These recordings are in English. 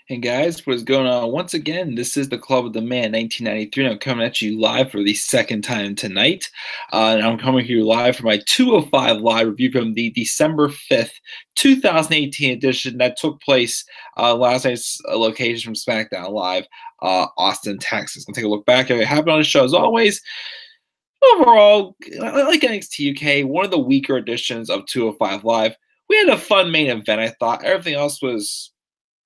Hey guys, what's going on? Once again, this is the Club of the Man 1993, and I'm coming at you live for the second time tonight. And I'm coming here live for my 205 live review from the December 5th, 2018 edition that took place last night's location from SmackDown Live, Austin, Texas. I'm going to take a look back at what happened on the show as always. Overall, I like NXT UK, one of the weaker editions of 205 Live. We had a fun main event, I thought. Everything else was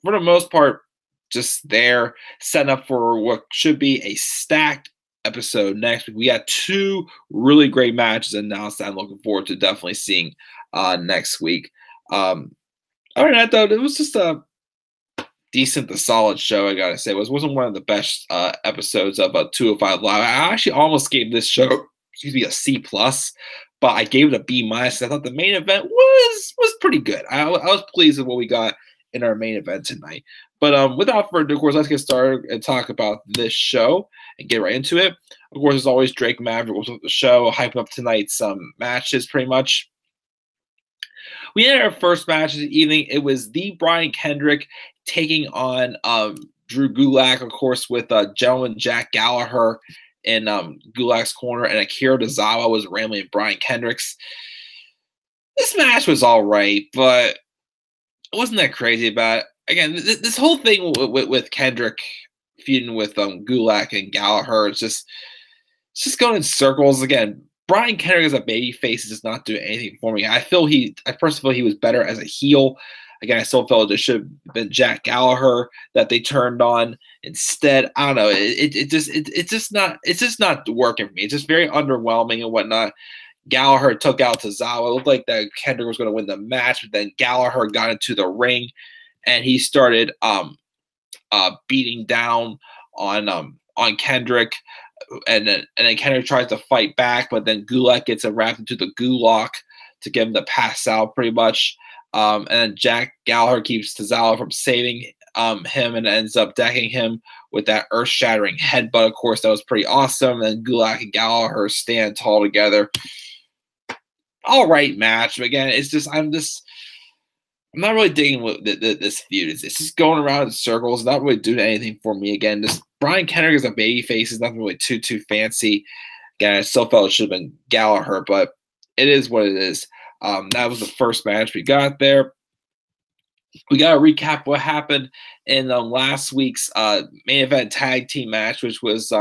for the most part, just there, setting up for what should be a stacked episode next week. We got two really great matches announced that I'm looking forward to definitely seeing next week. Other than that, though, it was just a decent to solid show, I gotta say. It wasn't one of the best episodes of 205 Live. I actually almost gave this show, excuse me, a C plus, but I gave it a B minus. I thought the main event was pretty good. I was pleased with what we got in our main event tonight. But without further ado, of course, let's get started and talk about this show and get right into it. Of course, as always, Drake Maverick was with the show, hyping up tonight's matches pretty much. We had our first match of the evening. It was the Brian Kendrick taking on Drew Gulak, of course, with gentleman Jack Gallagher in Gulak's corner, and Akira Tozawa was rambling Brian Kendrick's. This match was all right, but it wasn't that crazy about it. Again, this whole thing with Kendrick feuding with Gulak and Gallagher, it's just going in circles. Again, Brian Kendrick as a babyface does not do anything for me. I personally feel he was better as a heel. Again, I still felt it should have been Jack Gallagher that they turned on instead. I don't know. It's just not working for me. It's just very underwhelming and whatnot. Gallagher took out Tozawa. It looked like that Kendrick was going to win the match, but then Gallagher got into the ring and he started beating down on Kendrick, and then Kendrick tries to fight back, but then Gulak gets him wrapped into the Gulak to get him to pass out pretty much. And then Jack Gallagher keeps Tozawa from saving him and ends up decking him with that earth-shattering headbutt. Of course, that was pretty awesome. And Gulak and Gallagher stand tall together. All right match. But again, I'm not really digging what this feud is. It's just going around in circles, not really doing anything for me. Again, this Brian Kendrick as a babyface is nothing really too fancy. Again, I still felt it should have been Gallagher, but it is what it is. That was the first match we got there. We got to recap what happened in last week's main event tag team match, which was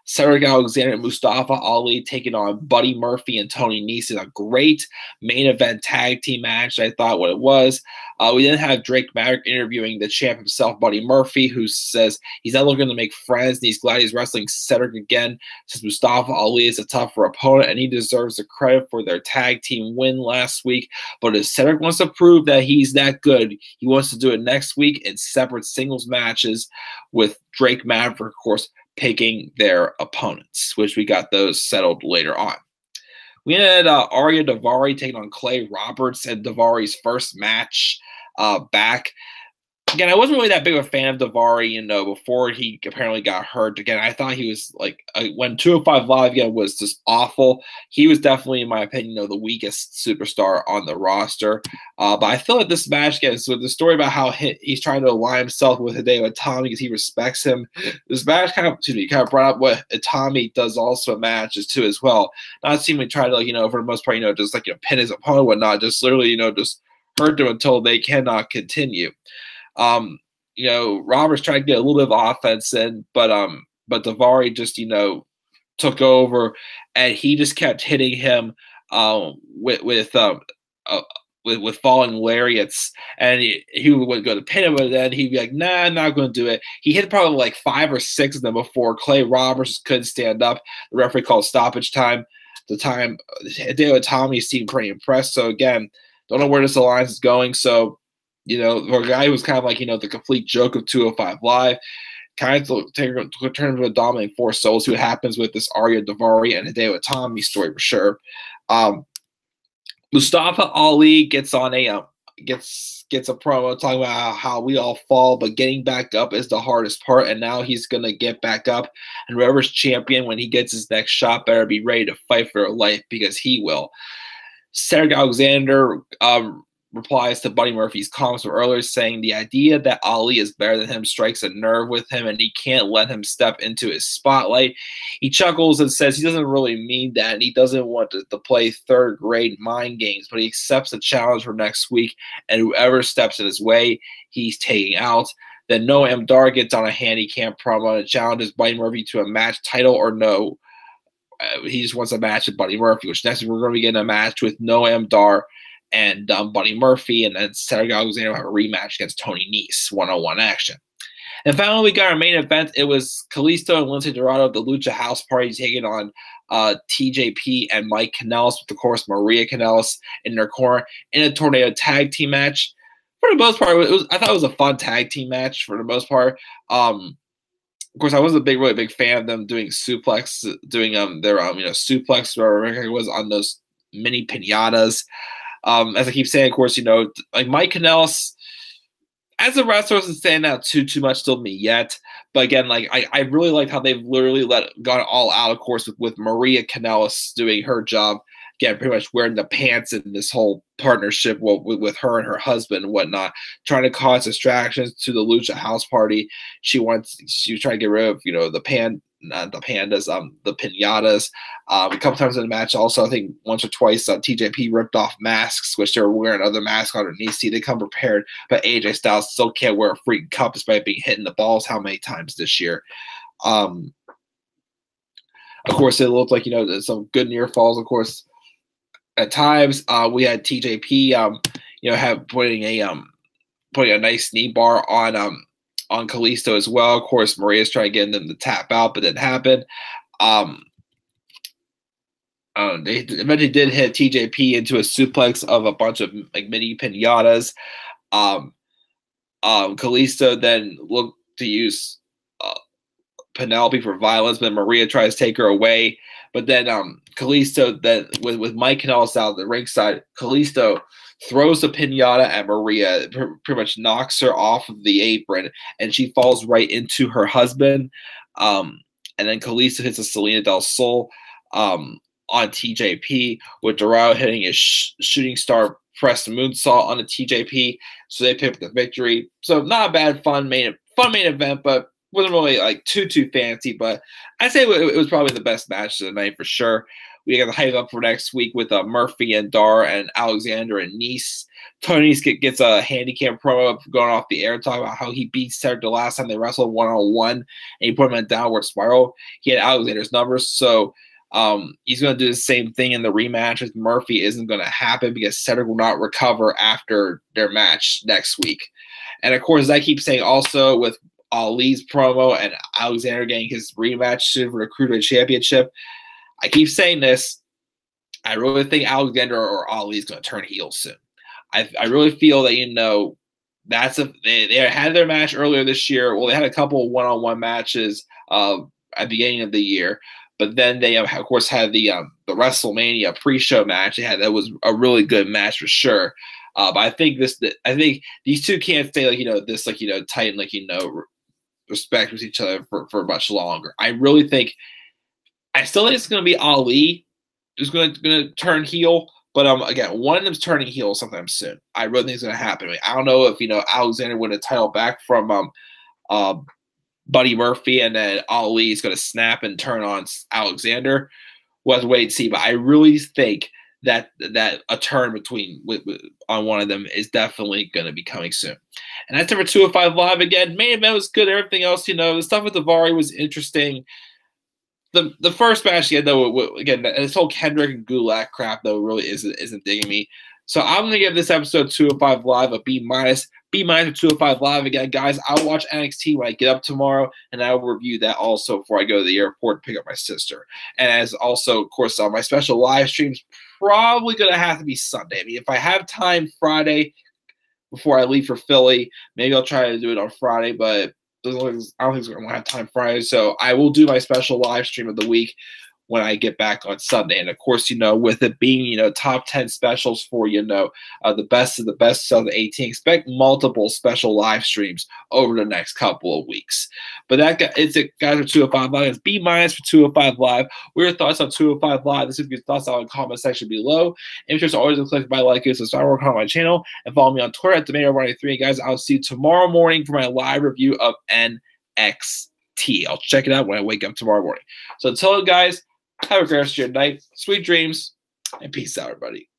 Cedric Alexander and Mustafa Ali taking on Buddy Murphy and Tony Nese. A great main event tag team match, I thought what it was. We then have Drake Maverick interviewing the champ himself, Buddy Murphy, who says he's not looking to make friends and he's glad he's wrestling Cedric again, since Mustafa Ali is a tougher opponent and he deserves the credit for their tag team win last week. But if Cedric wants to prove that he's that good, he wants to do it next week in separate singles matches with Drake Maverick, of course, picking their opponents, which we got those settled later on. We had Arya Daivari taking on Clay Roberts in Daivari's first match back. Again, I wasn't really that big of a fan of Daivari, before he apparently got hurt. Again, I thought he was when 205 Live again was just awful. He was definitely, in my opinion, the weakest superstar on the roster. But I feel like this match, again, so the story about how he's trying to align himself with Hideo Itami because he respects him. This match kind of brought up what Itami does also in matches too as well. Not seeming to try to for the most part, just pin his opponent and whatnot. Just literally, just hurt them until they cannot continue. Roberts tried to get a little bit of offense in, but Daivari just, took over and he just kept hitting him with falling lariats, and he would go to pin him, but then he'd be like, nah, I'm not going to do it. He hit probably like 5 or 6 of them before Clay Roberts couldn't stand up. The referee called stoppage time. At the time, Hideo Itami seemed pretty impressed. So again, don't know where this alliance is going. So, for a guy who was kind of like, the complete joke of 205 Live, kind of turn into a dominant force. So we'll see what happens with this Arya Daivari and Hideo Itami story for sure. Mustafa Ali gets on gets a promo talking about how we all fall, but getting back up is the hardest part, and now he's going to get back up, and whoever's champion when he gets his next shot better be ready to fight for their life because he will. Cedric Alexander replies to Buddy Murphy's comments from earlier, saying the idea that Ali is better than him strikes a nerve with him and he can't let him step into his spotlight. He chuckles and says he doesn't really mean that and he doesn't want to play third-grade mind games, but he accepts the challenge for next week, and whoever steps in his way, he's taking out. Then Noam Dar gets on a handicap promo and challenges Buddy Murphy to a match, title or no. He just wants a match with Buddy Murphy, which next week we're going to be getting a match with Noam Dar and Buddy Murphy, and then Cedric Alexander will have a rematch against Tony Nese, one-on-one action. And finally, we got our main event. It was Kalisto and Lince Dorado of the Lucha House Party taking on TJP and Mike Kanellis, with, of course, Maria Kanellis in their corner in a tornado tag team match. For the most part, I thought it was a fun tag team match for the most part. Of course, I was really big fan of them doing suplex, doing their suplex, where it was on those mini pinatas. As I keep saying, of course, like Mike Kanellis, as a wrestler, doesn't stand out too much to me yet. But again, like I really like how they've literally gone all out, of course, with Maria Kanellis doing her job. Again, pretty much wearing the pants in this whole partnership with her and her husband and whatnot, trying to cause distractions to the Lucha House Party. She was trying to get rid of, the pinatas. A couple times in the match, also, I think once or twice, TJP ripped off masks, which they were wearing other masks underneath. See, they come prepared, but AJ Styles still can't wear a freaking cup despite being hit in the balls how many times this year. Of course, it looked like, some good near falls, of course. At times, we had TJP, putting a nice knee bar on Kalisto as well. Of course, Maria's trying to get them to tap out, but didn't happen. They eventually did hit TJP into a suplex of a bunch of like mini pinatas. Kalisto then looked to use Penelope for violence, but Maria tries to take her away. But then Kalisto, then with Mike Kanellis out the ringside, Kalisto throws the pinata at Maria, pretty much knocks her off of the apron, and she falls right into her husband. And then Kalisto hits a Selena Del Sol on TJP, with Dorado hitting his shooting star press moonsault on the TJP. So they pick up the victory. So not a bad, fun main event, but wasn't really like too fancy, but I'd say it was probably the best match of the night for sure. We got the hype up for next week with Murphy and Dar and Alexander and Nese. Tony Nese gets a handicap promo going off the air, talking about how he beat Cedric the last time they wrestled one-on-one, and he put him in a downward spiral. He had Alexander's numbers, so he's going to do the same thing in the rematch with Murphy. Isn't going to happen because Cedric will not recover after their match next week. And of course, as I keep saying, also with Ali's promo and Alexander getting his rematch soon for the Cruiserweight Championship, I keep saying this. I really think Alexander or Ali is going to turn heel soon. I really feel that they had their match earlier this year. Well, they had a couple of one-on-one matches at the beginning of the year, but then they of course had the WrestleMania pre-show match. That was a really good match for sure. But I think these two can't stay tight and respect with each other for much longer. I still think it's going to be Ali who's going to turn heel, but again, one of them's turning heel sometime soon. I really think it's going to happen. I don't know if Alexander win a title back from Buddy Murphy, and then Ali is going to snap and turn on Alexander. We'll have to wait and see, but I really think that a turn on one of them is definitely going to be coming soon. And that's number 205 Live again. Main event was good. Everything else, the stuff with Daivari was interesting. The first match, though, again, this whole Kendrick and Gulak crap, though, really isn't digging me. So I'm going to give this episode 205 Live a B-. B- for 205 Live again. Guys, I'll watch NXT when I get up tomorrow, and I will review that also before I go to the airport to pick up my sister. And as also, of course, my special live streams probably going to have to be Sunday. If I have time Friday before I leave for Philly, maybe I'll try to do it on Friday, but I don't think I'm going to have time Friday. So I will do my special live stream of the week when I get back on Sunday. And of course, with it being, top 10 specials for, the best of the best of the 18, expect multiple special live streams over the next couple of weeks. But it's it, guys, for 205 Live. It's B- for 205 Live. What are your thoughts on 205 Live? This is your thoughts down in the comment section below. And just always click my like and subscribe on my channel and follow me on Twitter at Tomato93. Guys, I'll see you tomorrow morning for my live review of NXT. I'll check it out when I wake up tomorrow morning. So until then, guys, have a great rest of your night. Sweet dreams, and peace out, everybody.